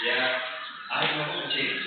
Yeah, I know the thing.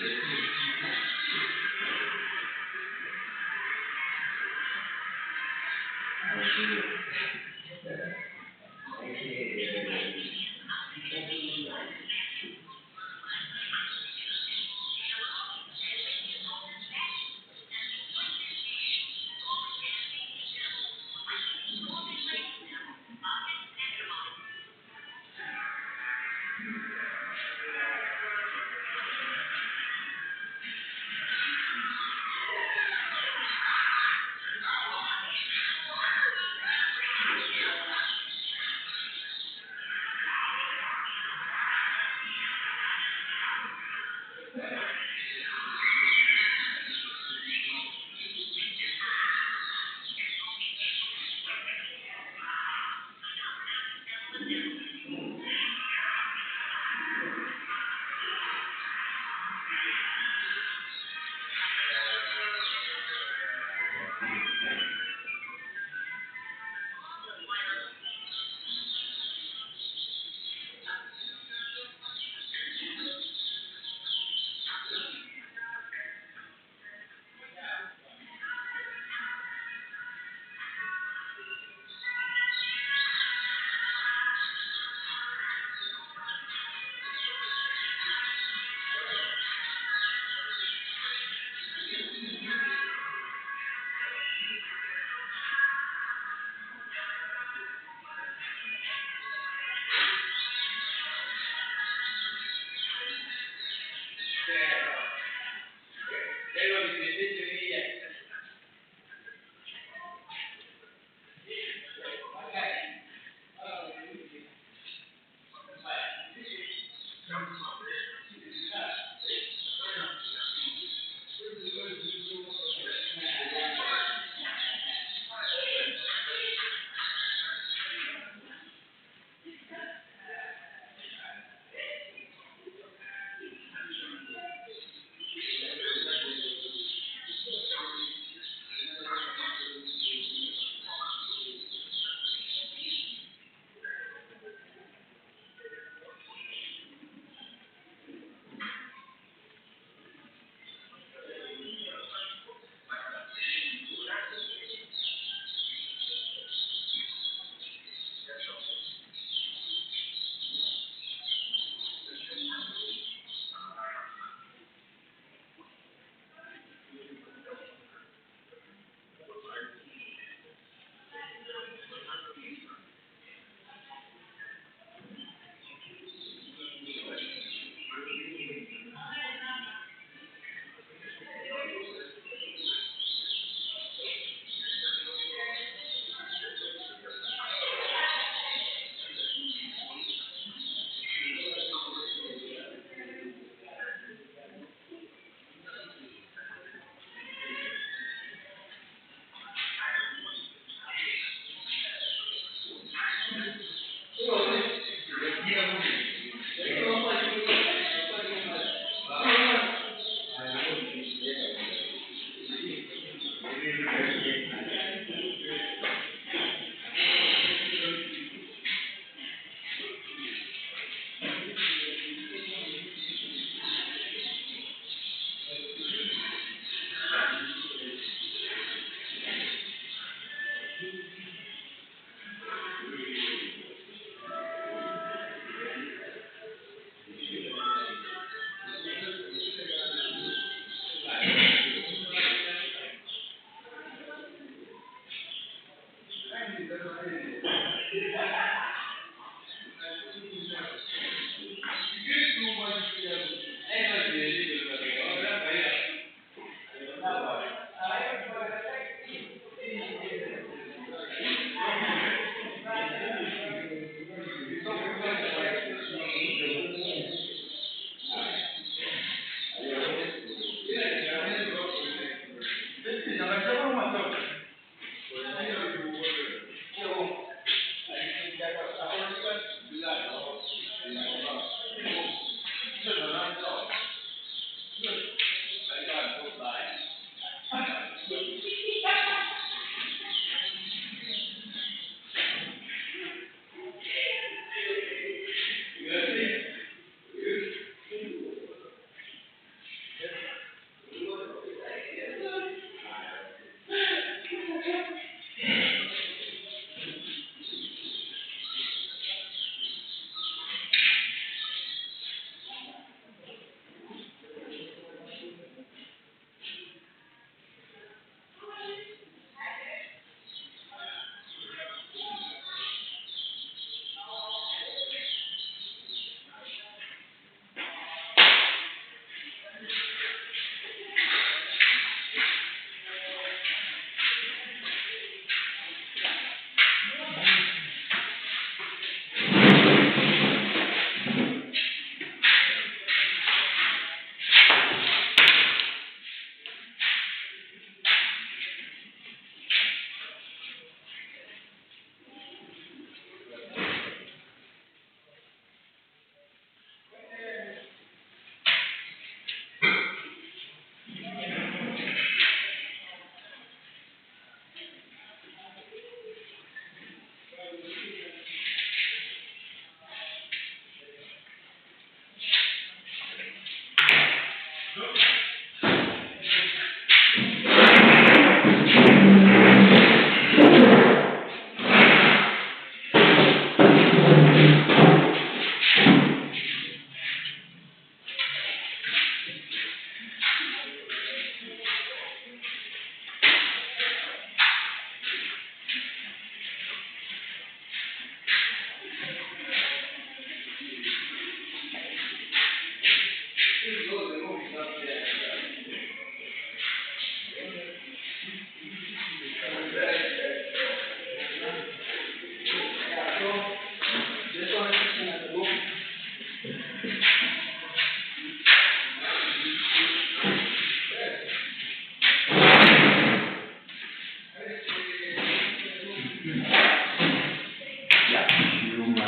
Human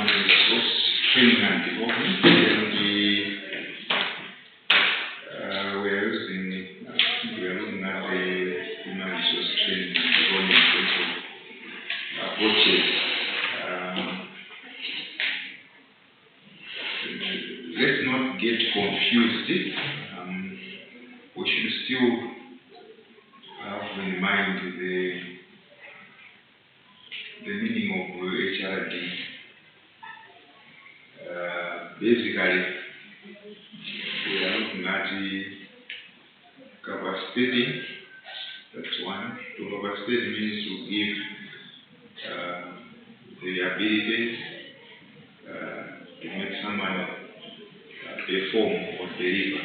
resource training and development, and we are looking at the human resource training and development approaches. Let's not get confused. We should still have in mind the meaning of HRD. Basically, we are looking at the capacitating. That's one. To capacitate means to give the ability to make someone perform or deliver.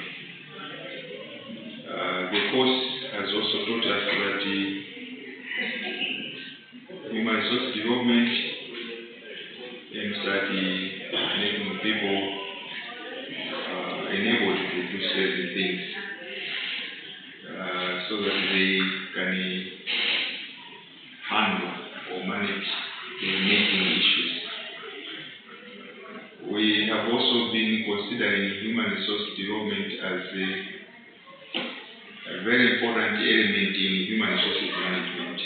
The course has also taught us that human resource development aims at making people enabled to do certain things so that they can handle or manage the making issues. We have also been considering human resource development as a very important element in human resources management,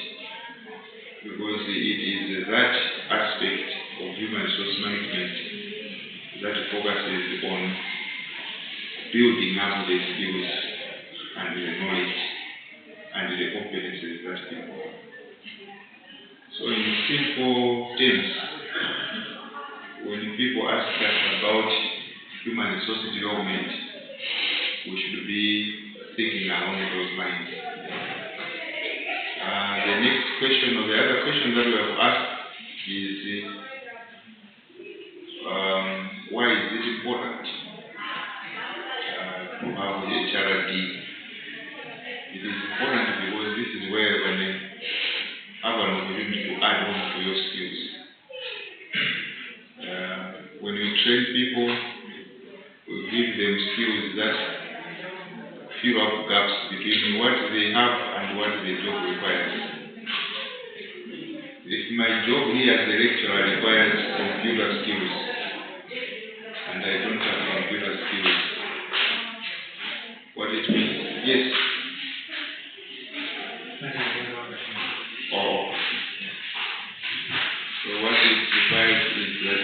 because it is that aspect of human resource management that focuses on building up the skills and the knowledge and the competences that people have. So in simple terms, when people ask us about human resource development, we should be thinking along those lines. The next question, or the other question that we have asked is, why is it important to have the HRD? It is important because this is where you can have an opportunity to add on to your skills. When we train people, we give them skills that fill up gaps between what they have and what the job requires. If my job here as a lecturer requires computer skills, and I don't have computer skills, what it means? Yes. Oh. So what it requires is that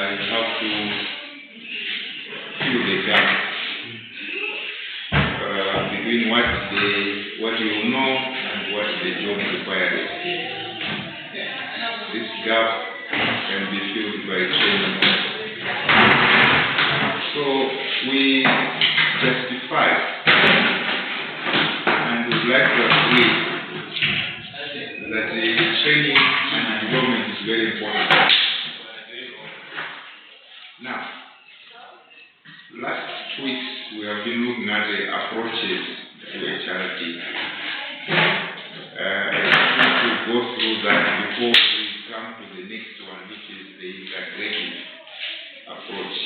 you have to fill the gap between what you know and what the job requires. This gap can be filled by training. So we justify and would like to agree that the training and development is very important. Now, last weeks we have been looking at the approaches to HRD. I want to go through that before we come to the next one, which is the integrative approach.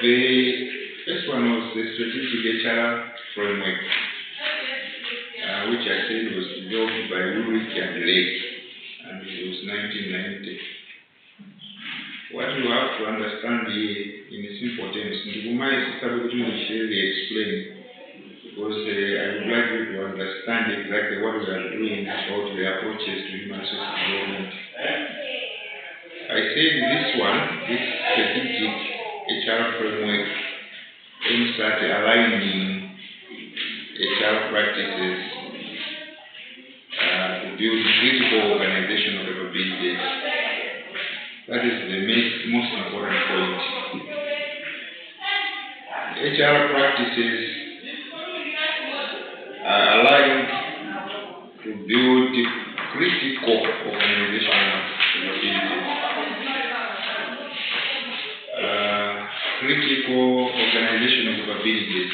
The first one was the strategic HR framework, which I said was developed by Ulrich and Lake, and it was 1990. What you have to understand here in simple terms, Nduguma is really explain, because I would like you to understand exactly what we are doing about the approaches to human resource development. I said this strategic HR framework aims at aligning HR practices to build critical organizational capabilities. That is the most important point. HR practices are aligned to build critical organizational capabilities. Critical organizational capabilities.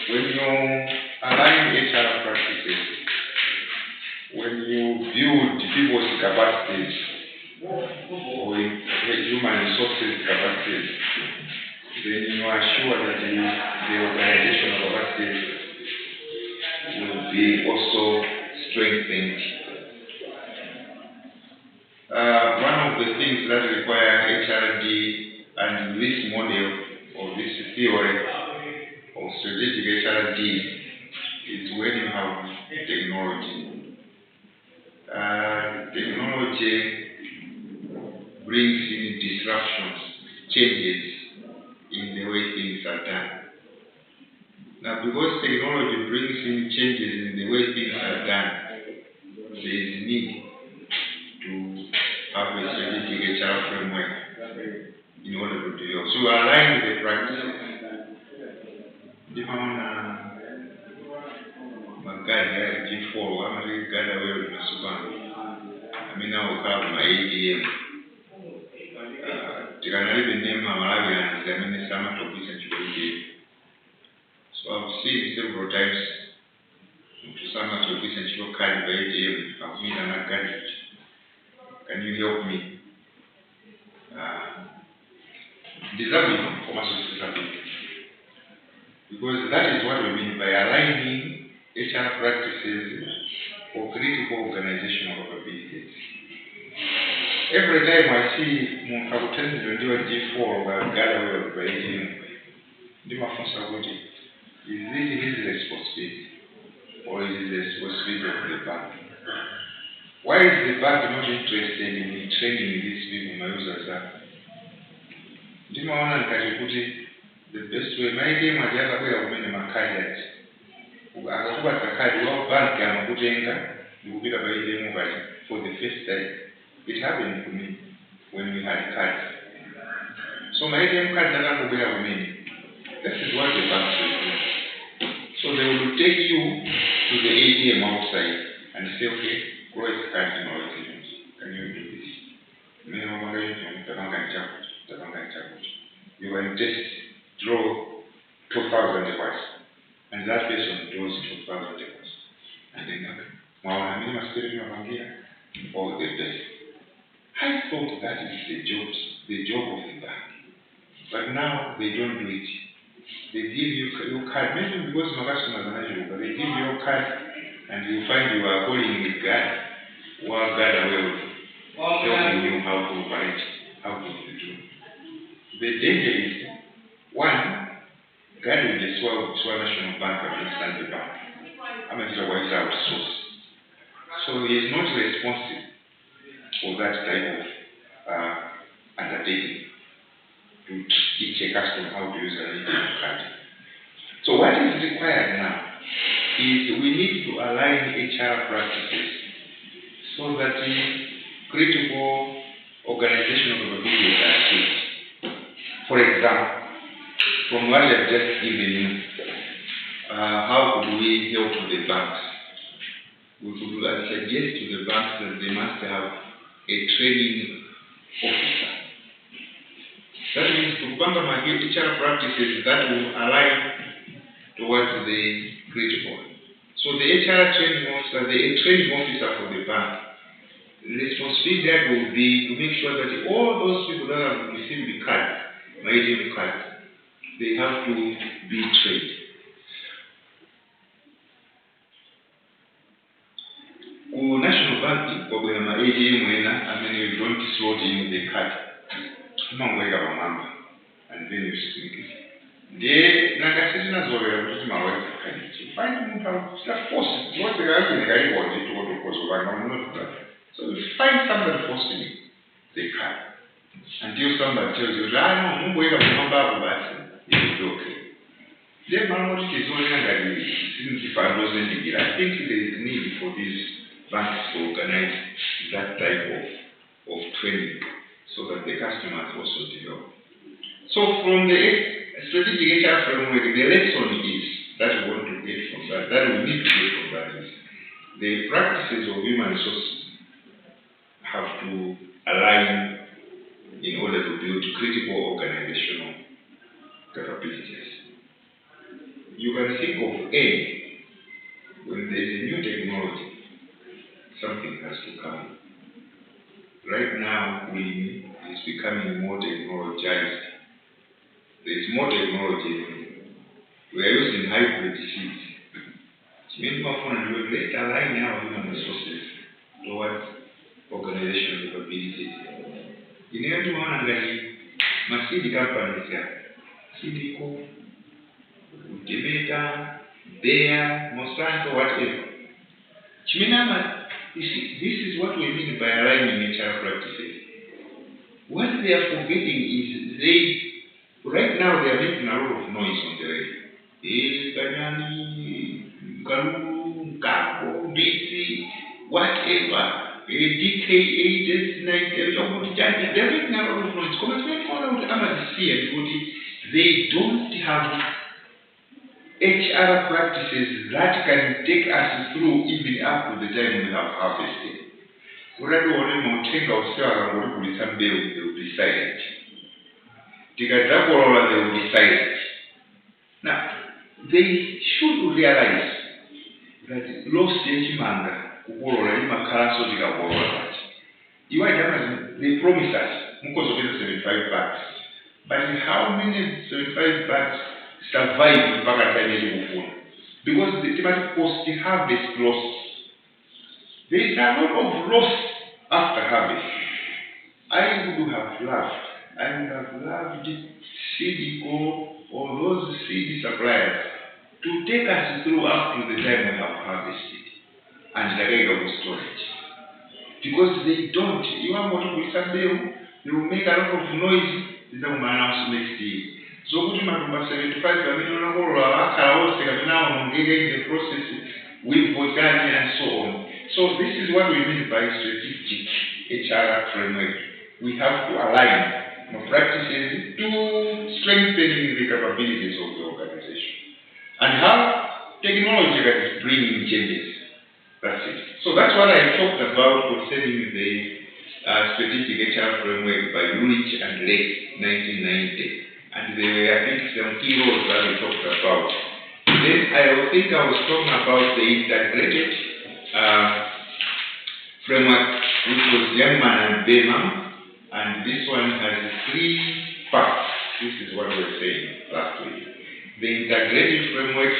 When you align HR practices, when you build people's capacities or human resources capacities, then you are sure that the organizational capacities will be also strengthened. One of the things that require HRD and this model or this theory of strategic HRD is when you have technology. Technology brings in disruptions, changes in the way things are done. Now, because technology brings in changes in the way things are done, there is need to have a strategic HR framework in order to do it. So align the practices. G4, I'm really glad I will I mean, now we have my ATM. You can even name my Malawians, I mean, some of the so I've seen several times to some of the essential card by ATM. I've made an gadget. Can you help me? Disabling commercial disability. Because that is what we mean by aligning HR practices for critical organizational capabilities. Every time I see Mukabutani to do a G4 or gather by ATM, is this his responsibility or is it the responsibility of the bank? Why is the bank not interested in training these people, my users are? The best way, my game was just a way of winning my card. I was about the card, your bank and you will be a very mobile for the first time. It happened to me when we had cards. So my ATM card doesn't go with me. This is what the bank will do. So they will take you to the ATM outside and say, okay, go ahead, card in our ATMs. Can you do this? You can just draw 2,000 devices, and that person draws 2,000 devices. And then, all the day. I thought that is the job of the bank. But now they don't do it. They give you your card, maybe because my customers are not, but they give you your card and you find you are calling with God, or God will telling you how to operate, how to do. The danger is, one, God will destroy National Bank and Standard Bank. I'm a white outsource. So he is not responsible for that type of undertaking to teach a customer how to use an ATM card. So what is required now is we need to align HR practices so that the critical organizational capabilities are achieved. For example, from what I have just given you, how could we help the banks? We could suggest to the banks that they must have a training officer. That means to my HR practices that will align towards the critical. So the HR training officer, the training officer for the bank, the responsibility that will be to make sure that all those people that have received the card, my ATM card, they have to be trained. National Bank, when my ATM you don't slot in the card. And then you speak it. They Nagasina Zoya, which is my wife, find out force what the guy in the guy wanted to go to Kosovo. So you find somebody forcing you, they can. Until somebody tells you, I don't wait up on Bible, it will be okay. Then Mammoth is only under the since if I wasn't in it. I think there is need for these banks to organize that type of training so that the customers also develop. So from the strategic HR framework, the lesson is that we want to get from that we need to get from that is the practices of human resources have to align in order to build critical organizational capabilities. You can think of A, when there is a new technology, something has to come. Right now, it's becoming more technologized. There is more technology. We are using hybrid seeds. It means let's align our human resources towards organizational capabilities. In every one, my seed companies here, Civico, Demeter, Bayer, Monsanto, whatever. Chiminama, this is what we mean by aligning HR practices. What they are forgetting is right now they are making a lot of noise on the radio. Kalulu, Gabo, BC, whatever. DK8, 9, they're making a lot of noise. They don't have HR practices that can take us through even up to the time we have harvested. Already they will be silent. They will be silent. Now, they should realize that lost manga, they promise us 75 bucks. But how many 75 bucks survive because the post harvest loss. There is a lot of loss after harvest. I would have loved Civico or those seed suppliers to take us through up to the time we have harvested and the regular storage. Because they don't. You have what we say, they will make a lot of noise, they will announce next year. So we must 75 million now engage the process with Botani and so on. So this is what we mean by strategic HR framework. We have to align practices to strengthening the capabilities of the organization. And how technology is bringing changes. That's it. So that's what I talked about concerning the strategic HR framework by Ulrich and Lake, 1990. And there were, I think, some key roles that we talked about. Then I think I was talking about the integrated framework, which was Youngman and Bayman, and this one has 3 parts. This is what we were saying last week. The integrated framework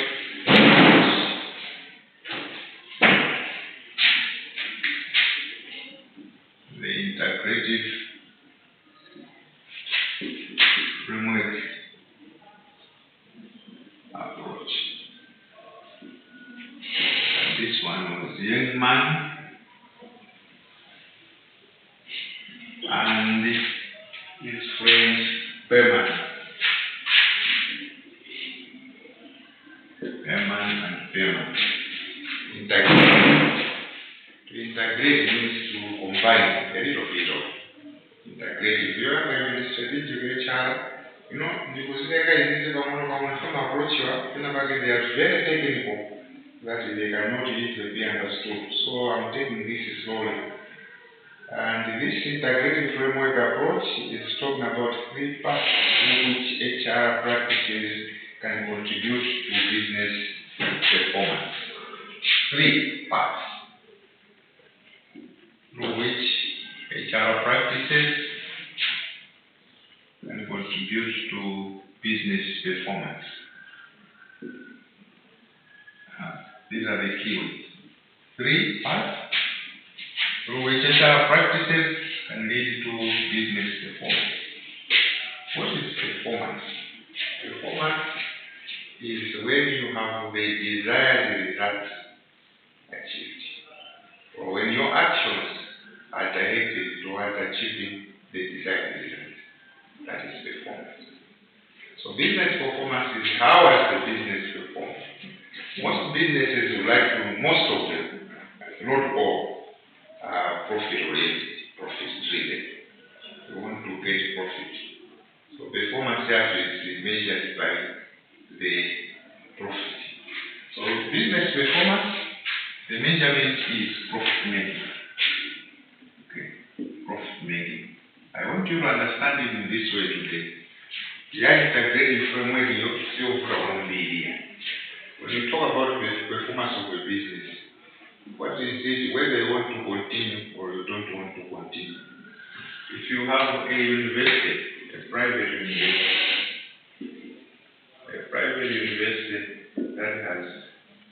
approach. And this one was Youngman and his friend Berman. To integrate means to combine a little bit of integrate. If you are having a strategic HR, because they approach you, they are very technical that they cannot easily be understood. So I'm taking this slowly. And this integrated framework approach is talking about 3 parts in which HR practices can contribute to business performance. 3 parts through which HR practices can contribute to business performance. These are the keywords. 3 parts through which HR practices can lead to business performance. What is performance? Performance is when you have the desired results achieved, or when your actions are directed towards achieving the desired results. That is performance. So business performance is how has the business performed. Most businesses would like to, most of them, not all, are profit-oriented, profit-driven. They want to get profit. So performance is measured by the profit. So business performance The measurement is profit making. Okay, profit making. I want you to understand it in this way today. Yeah, it's a great framework when you talk about the performance of a business, what is it, whether you want to continue or you don't want to continue? If you have a university, a private university that has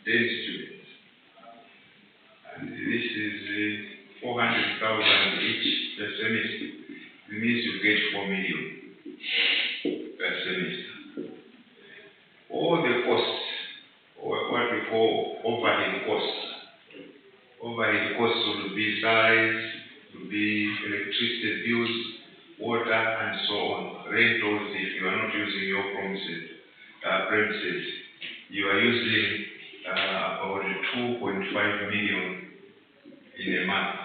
10 students, and this is 400,000 each per semester, it means you get 4 million per semester. All the costs, or what we call overhead costs. Overhead costs will be salaries, will be electricity bills, water, and so on. Rentals, if you are not using your premises, you are using about 2.5 million in a month,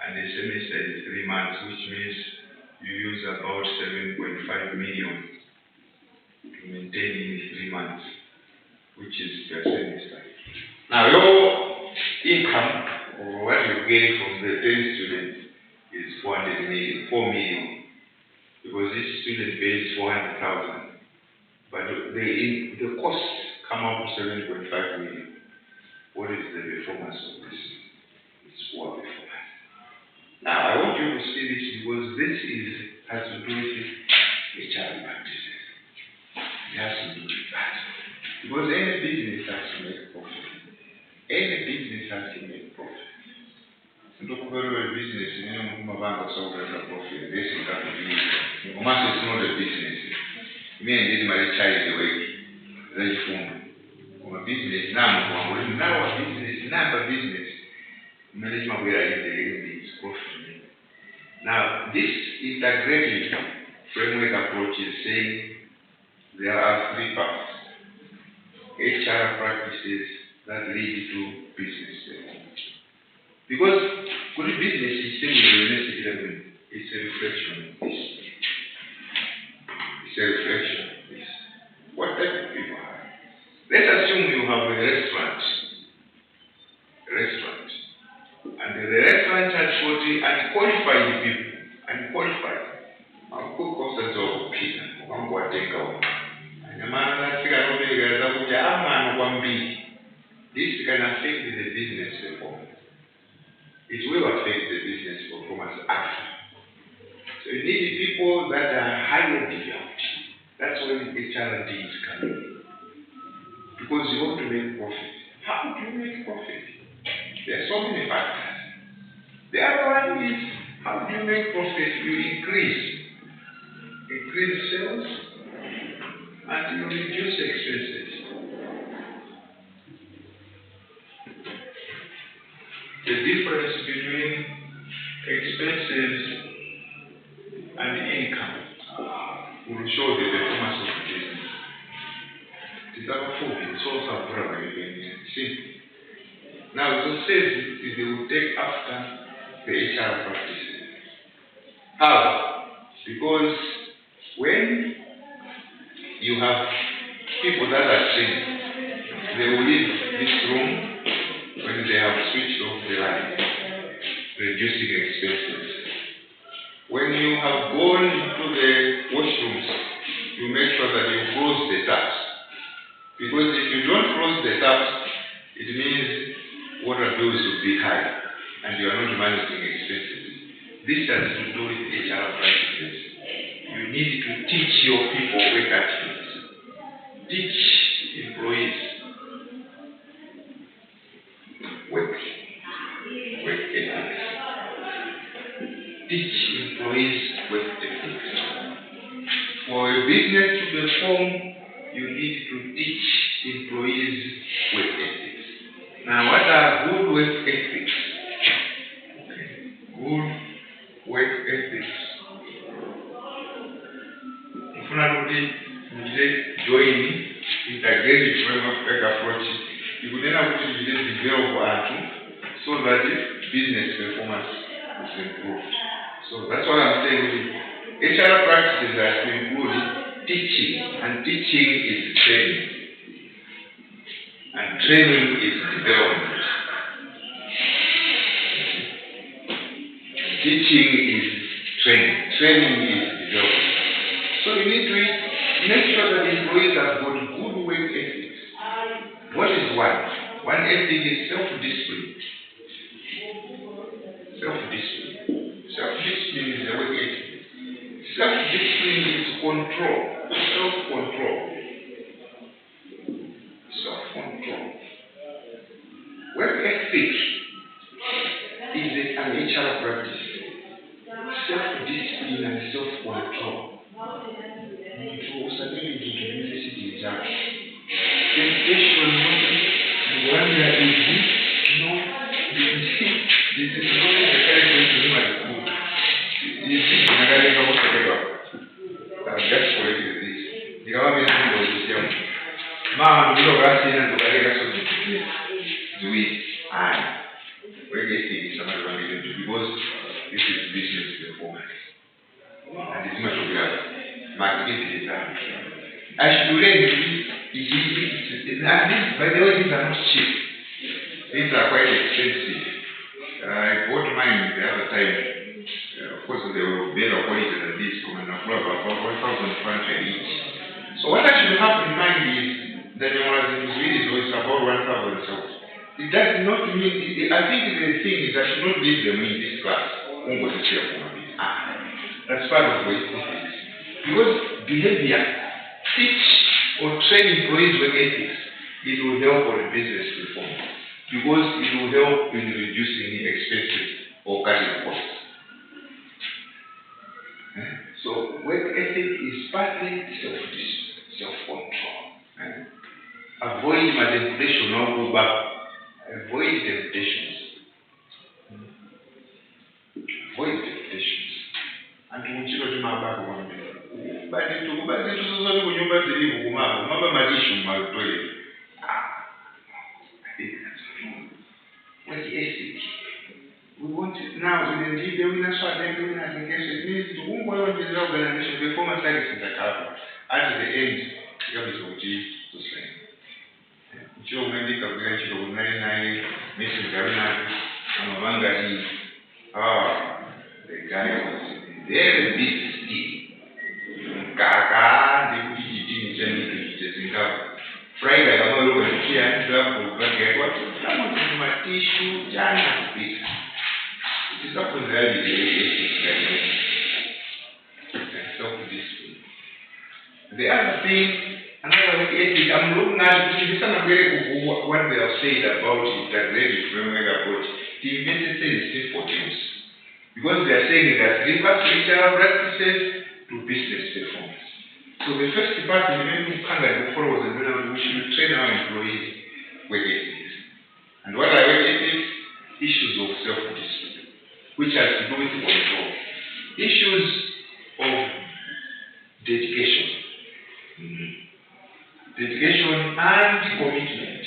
and the semester is 3 months, which means you use about 7.5 million to maintain in 3 months, which is per semester. Now your income, or what you gain from the 10 students, is 4 million, because each student pays 400,000, but the costs come up to 7.5 million. What is the performance of this? It's poor performance. Now I want you to see this, because this has to do with HR practices. It has to do with that. Because any business has to make profit. Any business has to make profit. Don't cover a business in any bank or somewhere profit. This is not a business. It's not a business. Me and this my child away. Very fun. A business now a business, not a business. Management where I is profit. Now this integrated framework approach is saying there are 3 parts. HR practices that lead to business performance. Because good business is it's a reflection of this. It's a reflection of this. What type of people are? Let's assume you have a restaurant. And the restaurant has 40 unqualified people. Unqualified. I'll cook also a job of Peter. I'm going to take out. This can affect the business performance. It will affect the business performance after. So you need people that are highly developed. That's when HRD is coming. Because you want to make profit. How do you make profit? There are so many factors. The other one is, how do you make profit? You increase sales, and you reduce expenses. The difference between expenses and income will show the performance of the business. It is our phobia, it's also a problem again. See? Now, as I said, they will take after the HR practices. How? Because when you have people that are trained, they will leave this room when they have switched off the light, reducing expenses. When you have gone into the washrooms, you make sure that you close the taps. Because if you don't close the taps, it means water bills will be high and you are not managing expenses. This has to do with HR practices. You need to teach your people work attitudes. Teach employees work ethics. Teach employees work ethics. For a business to perform, you need to teach employees work ethics. Now, what are good work ethics? Good work ethics. Join integrated framework approach. You would then have to develop so that business performance is improved. So that's what I'm saying. HR practices have to include teaching, and teaching is training, and training is development. Teaching is training. Training is development. So you need to make sure that employees have got good work ethics. What is one? One ethic is self-discipline. Self-discipline. Self-discipline is the work ethic. Self-discipline is control. Self-control. Self-control. Work ethic is an HR practice. Self-discipline and self-control. To certainly to university exam. Temptation, the one that is weak, this is not the kind of thing I do. This is not the kind of thing I do. That's correct with this. The government was the same. Ma, you know, last year, the government do it. We're getting some advantage because this is business performance. And it's much of that. Marketing is that. I should learn by the way, these are not cheap. These are quite expensive. I bought mine the other time. Of course, they were better quality than this, about 1,500 each. So what I should have in mind is that when I was in Sweden, it's about 1,000 cells. It does not mean, I think the thing is I should not leave them in this class. That's part of what it is. Because behavior, teach or train employees with ethics, it will help for the business performance. Because it will help in reducing expenses or cutting costs. So work ethic is partly self-control. Avoid manipulation or go back. Avoid temptations. Avoid temptations. And to which you my back one day. But to go back to the Mama Madishum, my toilet. I think that's wrong. What ethic? We want it now, we indeed doing us what they're doing as a case. It means to whom we want the organization, the former service in the car. At the end, you have to say. Joe Medic of Grancho, 99, Mrs. Garina, and Mangani. The guy was very big steam. Gaga, the Gigi didn't Friday, I don't know when she and Club will get what some of my tissue, Jana big. It is often very self-discipline. The other thing, another ethic, I'm looking at this is not very what they have said about it, that they remember about it. The invented is simple things. Because they are saying that reverse HR practices to business performance. So the first department, maybe Canada follows and we should train our employees with ethics. And what are ethics? Issues of self-discipline, which has to do with control. Issues of dedication. Dedication and commitment.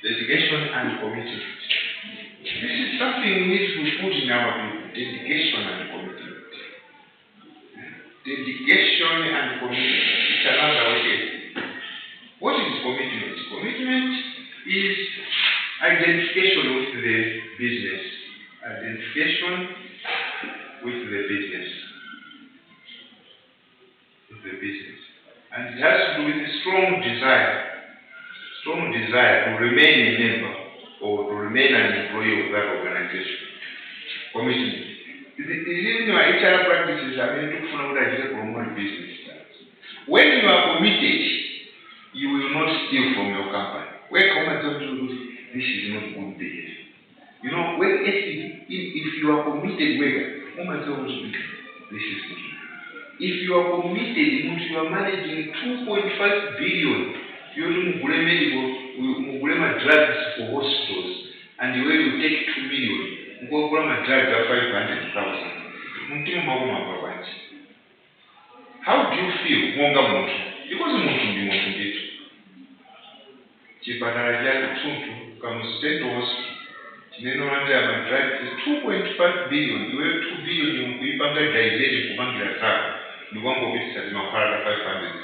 Dedication and commitment. This is something we need to put in our people. Dedication and commitment. Dedication and commitment. It's another way. What is commitment? Commitment is identification with the business. Identification with the business. And it has to do with a strong desire to remain a member or to remain an employee of that organization. Commitment. In your HR practices, I mean, look for what I just promote business. When you are committed, you will not steal from your company. Where companies do this is not good behavior. You know, when if you are committed, this is good. If you are committed, you are managing 2.5 billion, you do medical drugs for hospitals, and the way you take 2 million, you go drugs at 500,000. How do you feel? Because you know, under drugs is 2.5 billion. You have 2 billion, you have dilated you want to be set 500,000.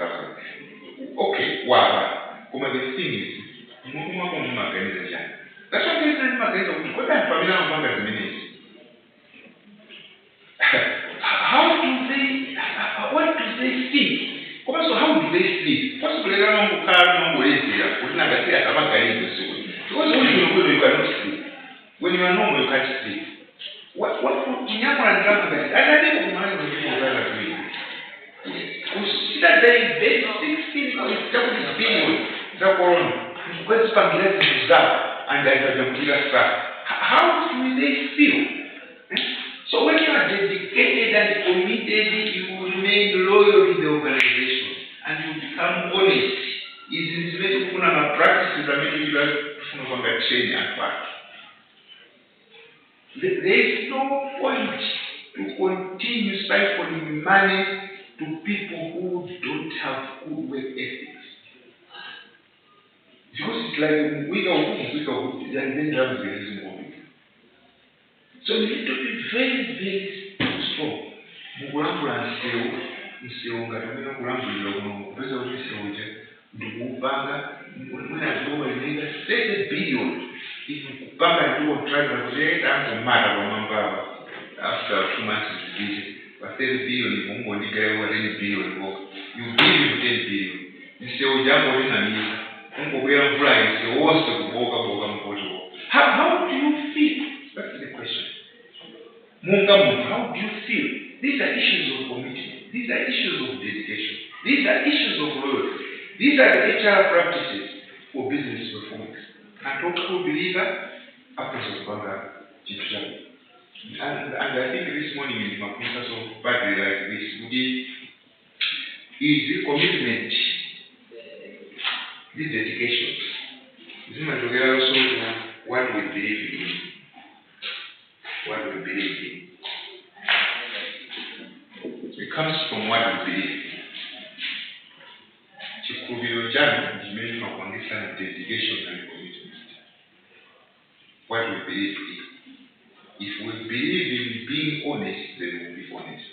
Okay, wow. Come the thing is, organization. That's what they said, what I'm familiar with minutes. How do they, what do they think? Also, how do they sleep? Possibly, I don't know how here. We never say about guiding this way. Because when you cannot sleep. When you are normal, you can't sleep. What in your mind, I don't know what people are doing. Consider the basic thing of the billion, the corona. What's familiar with that? And I have the bigger stuff. How do they feel? So when you are dedicated and committed, you will remain loyal to the organization and you become honest. Is in the way to put on practices that make you from the training and work. There is no point to continue siphoning money to people who don't have good work ethics. Because it's like we go, and then there is more. So we need to be very, very strong. Mugulambula nsewo nga tumina kulambulira kuno kupeza kuti nsewo je ndikupanga mwinazoba linga 30 billion if kupanga ndiwo tribal kuzeta antomata kwa mambaba after 2 months visit kwa 30 billion mungu ndigayewa 10 billion you give him 10 billion nsewo jambo linamisa mungu kwera mvula nsewo wose kuboka mpoto. How do you feel? That's the question. How do you feel? These are issues of commitment. These are issues of dedication. These are issues of loyalty. These are the HR practices for business performance. And talk to believer, apostles of and I think this morning in my process of Padre like this, is the commitment, this dedication. This is also what we believe in. What we believe in. It comes from what we believe in. Chikubiro jana is made from condition of dedication and commitment. What we believe in. If we believe in being honest, then we will be honest.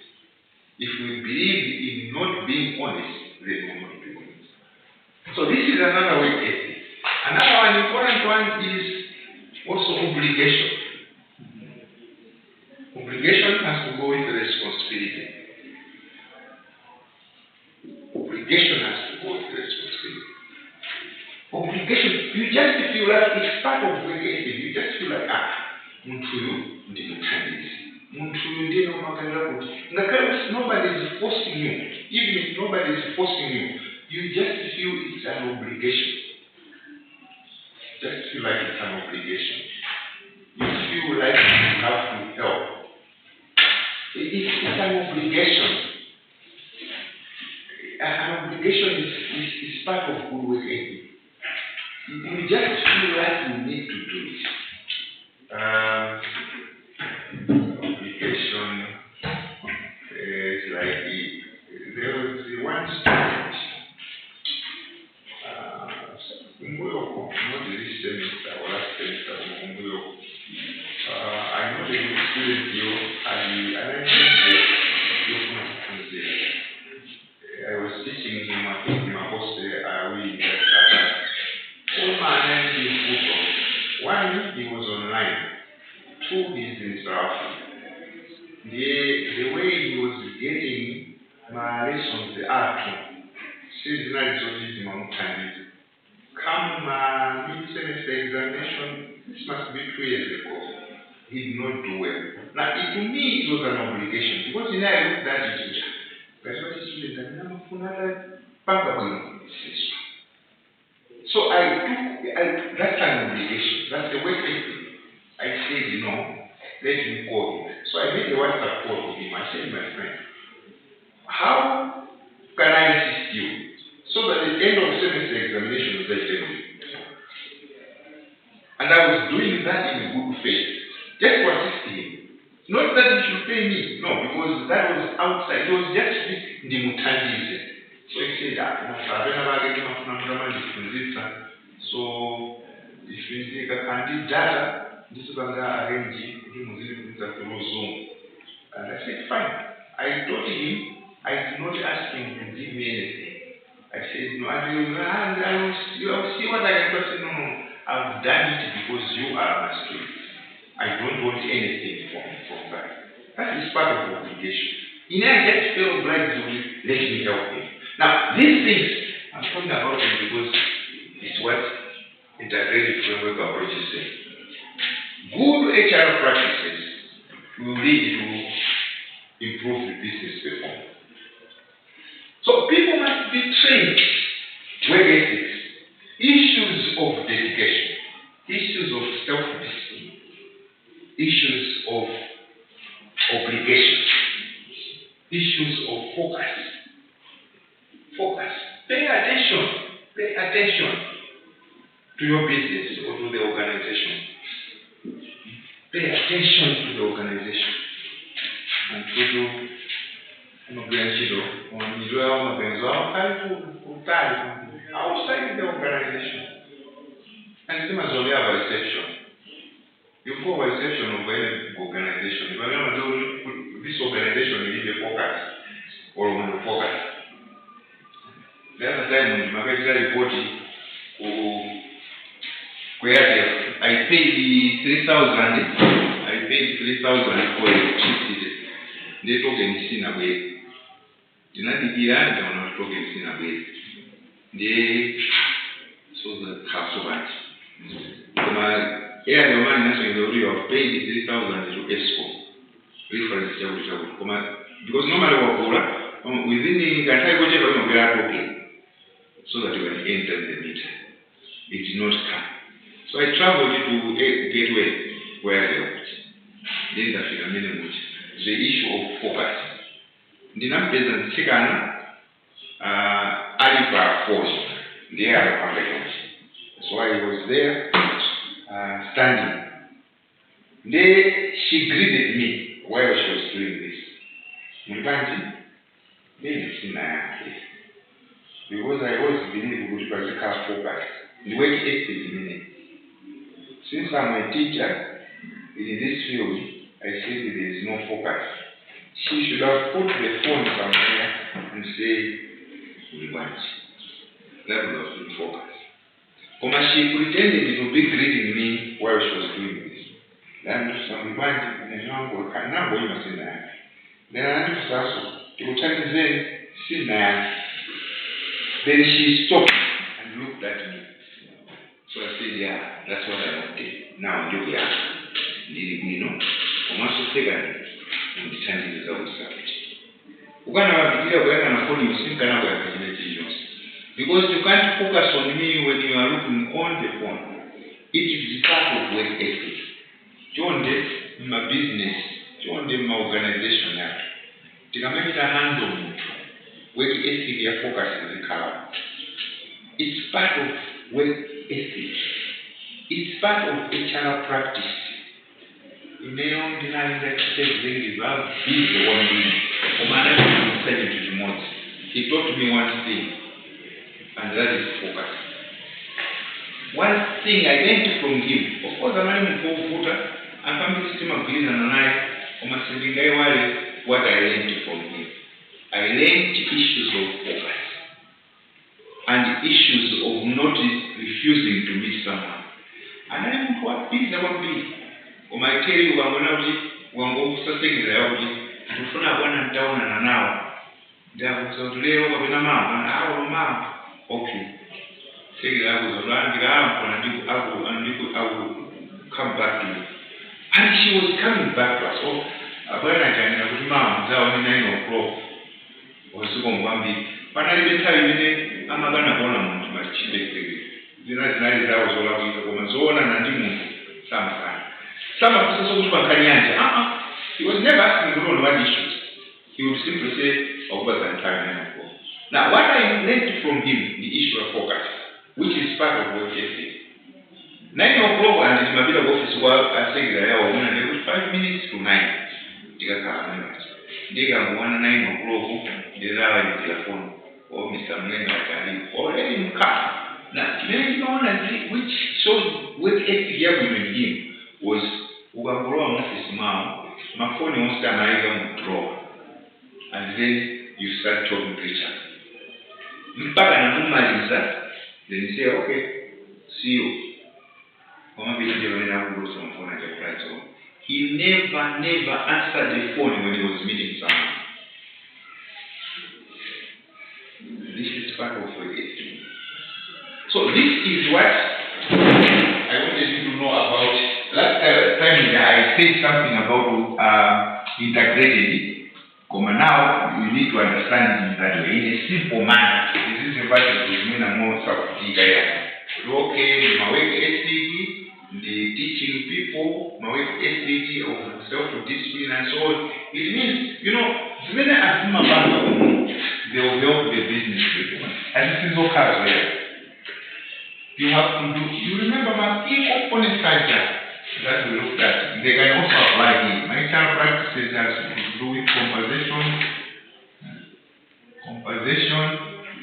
If we believe in not being honest, then we will not be honest. So this is another way ethic. Another one important one is also obligation. Obligation has to go with responsibility. Obligation has to go with responsibility. Obligation, you just feel like it's part of work ethic. You just feel like, nobody is forcing you. Even if nobody is forcing you, you just feel it's an obligation. Just feel like it's an obligation. You feel like you have to help. It's an obligation. An obligation is part of good work ethic. You just feel like you need to do it. Obligation is like there was one student. Not this semester or last semester. I know the student here, and I I was teaching him at my hostel. We one, he was online. 2, he's in South Africa. The way he was getting my lessons, the art, seasonal is what come mid-semester examination, this must be 2 years ago. He did not do well. Now, to me, it was an obligation because I looked at it. That's what the students are so that's an obligation. That's the way I said, let me call him. So I made a WhatsApp call with him. I said, my friend, how can I assist you? So that the end of semester examination was January. And I was doing that in good faith. Just to assist him. Not that he should pay me. No, because that was outside. It was just the mutangism. So he said, so if you take a candid data, this is going to arrange Zoom. And I said, fine. I told him, I did not ask him to give me anything. I said, no, I will see what I can do. No. I've done it because you are my student. I don't want anything from that. That is part of obligation. In a just feel obliged to let me help you. Now, these things, I'm talking about them because it's what integrated framework approach is saying. Good HR practices will lead to improve the business performance. So people must be trained, work ethics, issues of dedication, issues of self-discipline, issues of obligation, issues of focus. Focus. Pay attention to your business or to the organization. Pay attention to the organization. And to do outside the organization. And same as only have a reception. You go a reception of any organization. If I remember this organization is a focus or on the focus. The other time my report where I paid 3,000 for electricity. They took any sin away. You know, the Iran don't not took any sin away. They so the castle right. Yeah, the man national you have paid 3,000 to ESCO. Reference because normally within the entire budget we are okay. So that you can enter the meter. It did not come. So I traveled to a gateway where I left. Then the phenomenon the issue of focus. The number is second Alibaba force. They are competence. So I was there standing. She greeted me while she was doing this. Because I always believe we should car focus. The way it is since I'm a teacher in this field, I say there is no focus. She should have put the phone somewhere and say, we want level of focus. She pretended to be greeting me while she was doing this. Then some want and now can now go in there. Then I just asked to tell me, sit there. Then she stopped and looked at me. So I said, yeah, that's what I wanted. Now you are. You know, I must have taken it and the time is out of sight. When I begin when I'm calling you, think I have because you can't focus on me when you are looking on the phone. It is part of work ethic. John did my business, John did my organization. You can make it a hand on work ethic, your focus is the car. It's part of work ethic. It's part of HR practice. In the ordinary they have busy one being. He taught me one thing, and that is focus. One thing I learned from him, of course, I'm not for food, and family system of green and what I learned from him. I learned issues of focus and issues of not refusing to meet someone. And I know what things are going to be. Or my tell you, I'm going to be something that I will be. And if I want to down and now, there was a little of a mouth, an hour mouth. Okay. Say that I was around the arm and I will come back to you. And she was coming back to us. So, when I can have mom, that was 9 o'clock. Was going to be. But I didn't tell you, I'm not going to go on to my chief. The night that was all about the woman's own and I didn't sometime. Some of us also he was never asking me what issues. He would simply say, over the time. Now, what I learned from him, the issue of focus, which is part of what he said. 9 o'clock and it's my bit of office work, I think that I was 5 minutes to 9. They can go on 9 o'clock, they are in the telephone, or Mr. Mlenga, or let him come. Now, which shows what ethic with him was Ugagoro office mom, my phone wants to draw, and then you start talking to each other. Then you say, okay, see you. He never answered the phone when he was meeting someone. This is part of it. So this is what I wanted you to know about. Last time I said something about integrated. Now you need to understand it in that way, in a simple manner. This is a part of the more okay, my work ethic, the teaching people, my work ethic of self-discipline and so on. It means, they will help the business people. And this is okay as well. You have to do, you remember my key component culture that we looked at. They can also apply here. My child practices has to do with conversation.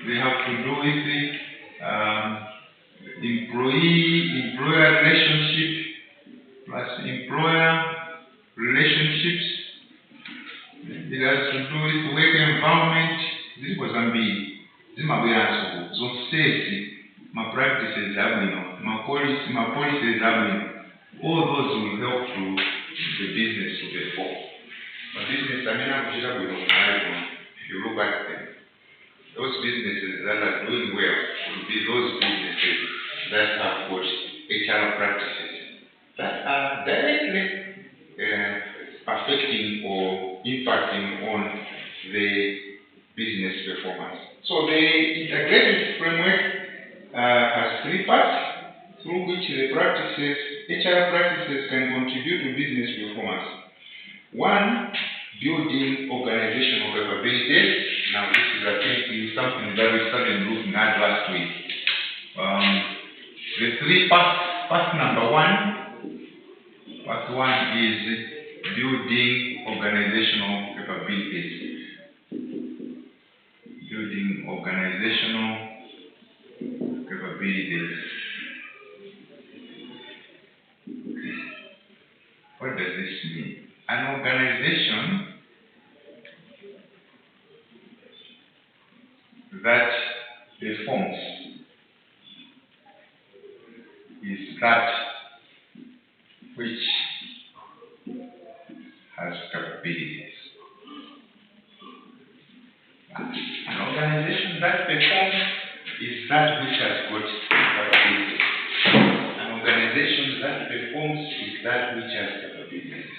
They have to do with employer relationship plus employer relationships. It has to do with work environment. This was this my way answer. So safety, my practices my policies all those will help to the business to perform. But business, if you look at them, those businesses that are doing well will be those businesses that have got HR practices that are directly affecting or impacting on the business performance. So the integrated framework has three parts through which the HR practices can contribute to business performance. One, building organizational capabilities. Now this is something that we started looking at last week. The three parts. Part number one is building organizational capabilities. Building organizational capabilities. What does this mean? An organization that performs is that which has capabilities. An organization that performs is that which has got capabilities. An organization that performs is that which has capabilities.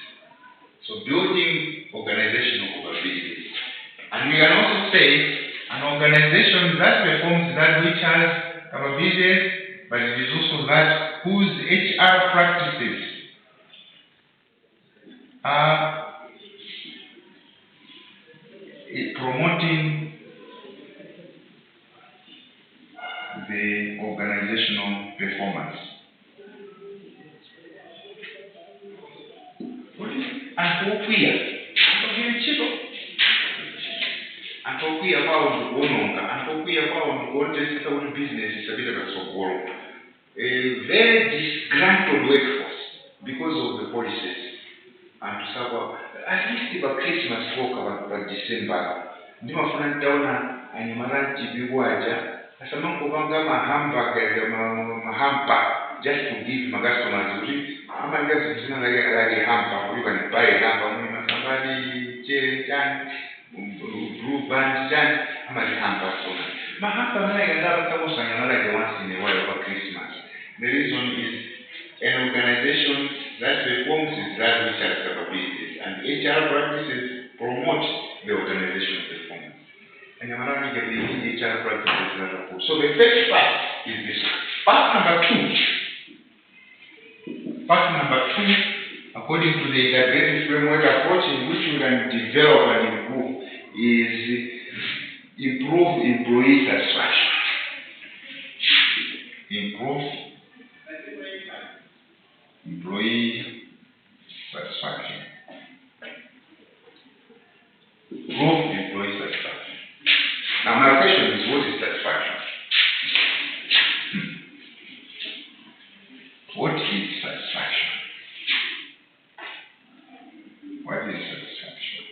So building organizational capabilities. And we can also say an organization that performs that which has capabilities, but it is also that whose HR practices are promoting the organizational performance. Business is a bit of a world. A very disgruntled workforce because of the policies and to serve at least if a Christmas walk about December. Ndimafuna ntaona anyamaranti biwaja asamanko banga mahampa just to give my customers I'm just like hamper you can buy a hamper somebody cherry chan blue band chan I'm a hamper so mahampa like once in a while over Christmas. The reason is an organization that performs is that which has capabilities, and HR practices promote the organizational performance. And the HR practices that are good. So the first part is this. Part number two, according to the integrated framework approach in which we can develop and improve, is improve employee satisfaction. Improve employee satisfaction. Improve employee satisfaction. Now my question is, what is satisfaction? What is satisfaction? What is satisfaction?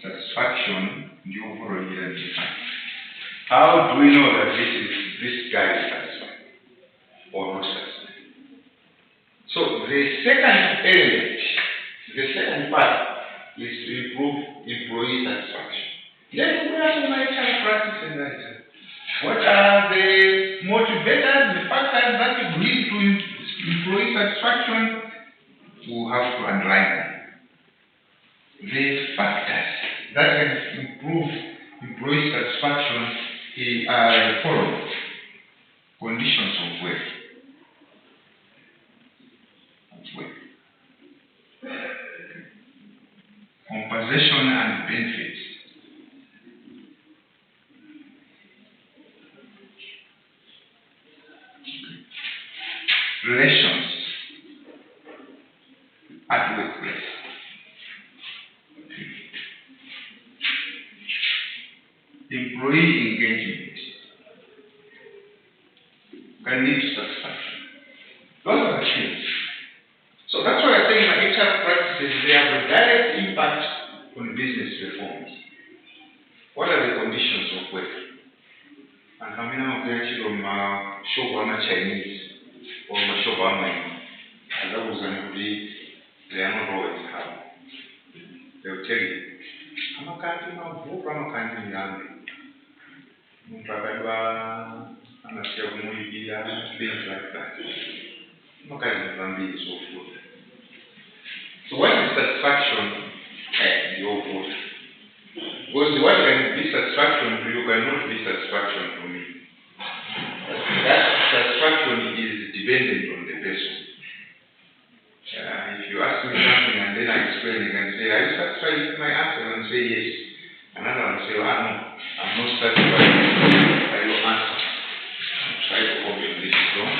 Satisfaction, you already identify. How do we know that this guy is satisfied? the second element, the second part is to improve employee satisfaction. Then we have my HR practices and what are the motivators, the factors that lead to employee satisfaction? We have to underline them. The factors that can improve employee satisfaction are the following: conditions of work. Compensation and benefits. Relations at workplace. Employee engagement can lead to satisfaction. Those are the things. So that's why I think my HR practices, they have a direct impact on business performance. What are the conditions of work? And how many of them actually shop Chinese or shop online? And that was going to be, they are not always happy. They'll tell you, I'm a country, I'm a country, things like that. So what is satisfaction? Your vote. Because what can be satisfaction to you cannot be satisfaction to me. That satisfaction is dependent on the person. If you ask me something and then I explain, you can say, are you satisfied with my answer? And say yes. Another one say, no, I'm not satisfied by your answer. I'm trying to open this door.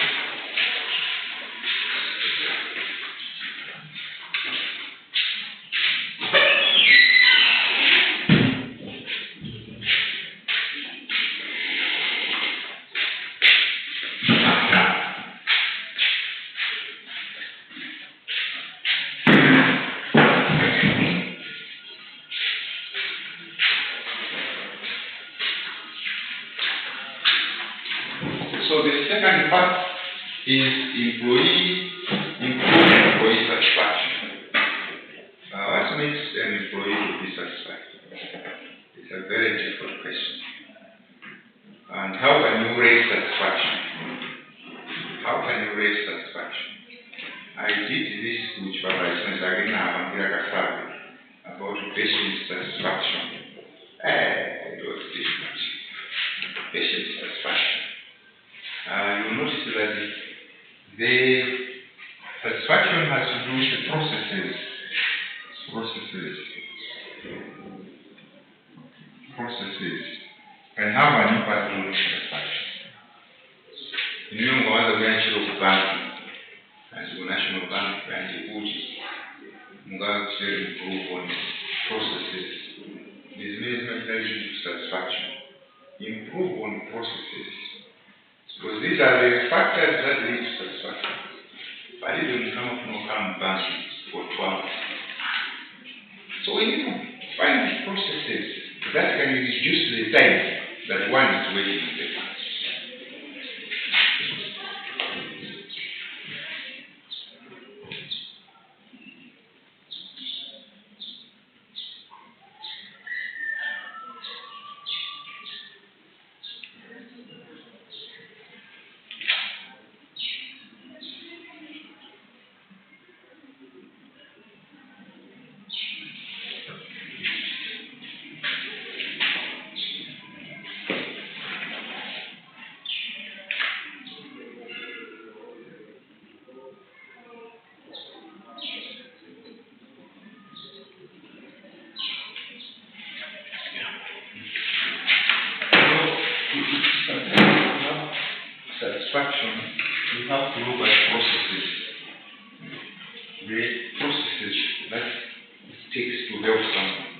So the second part is improving employee satisfaction. What makes an employee to be satisfied? It's a very difficult question. And how can you rate satisfaction? How can you rate satisfaction? I did this which was about patient satisfaction. It was difficult. Patient satisfaction. You notice that the satisfaction has to do with the processes. Can have an impact on satisfaction. In the national bank, as the national bank, and the would improve on processes. This means satisfaction. Improve on processes. Because these are the factors that lead to satisfaction. But even come up no come back for 12. So we need to find processes that can reduce the time that one is waiting in the past. Satisfaction, you have to look at processes. The processes that it takes to help someone.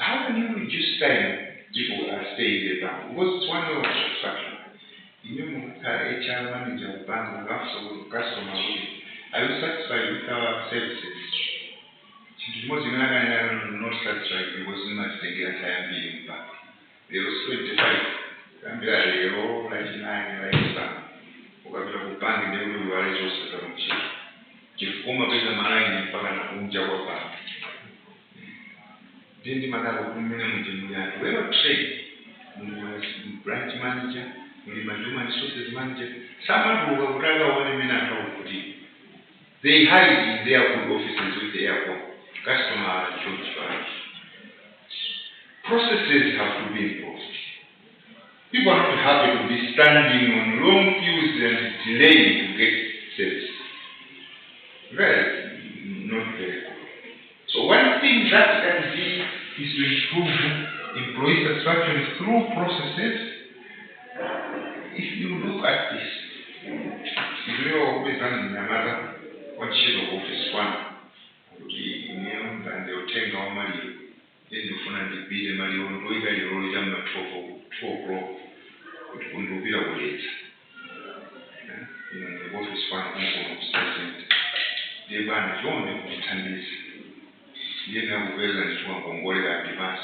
How can you reduce time people are staying there? Because it's one way of satisfaction. You know, HR manager, bank, customer, are you satisfied with our services? Most of them are not satisfied because they must take their time being back. They also 25. And they are all like 9, like 7. Ukabila kupangi ndio wale zote za mchezo. chifukoma pesa malangi mpaka na kunja kwa pano ndindi madalo kumene mutimu yatu lero trade branch manager muli human resources manager samatuluka kutanga one mene akakuti they hide in their good offices with the airport customer job charge. Processes have to be improved. People are not happy to be standing on long queues and delaying to get service. Not very good. So one thing that can be is to improve employee satisfaction through processes. If you look at this, if you are always running another one sheet of office one, and they'll take our money, then you find the bill money on the way you roll it down at 12 o'clock, it will be a wait. The office one, they ban it only for 10 days. They never will and to a Mongolia advance,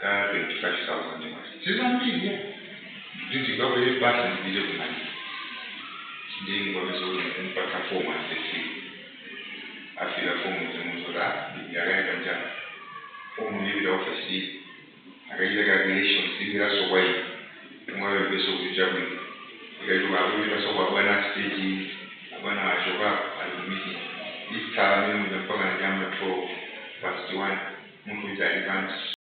25,000 advance. Say something, yeah. Did you go very fast and video money? Then what is all in performance, they see. After the form of the Musola, the Arabian form of the office, a regular relations, similar so way, tomorrow the so with Germany. Because you are really so when I stage, when I show up at the meeting, this time with the program for past one, Mukuja advance.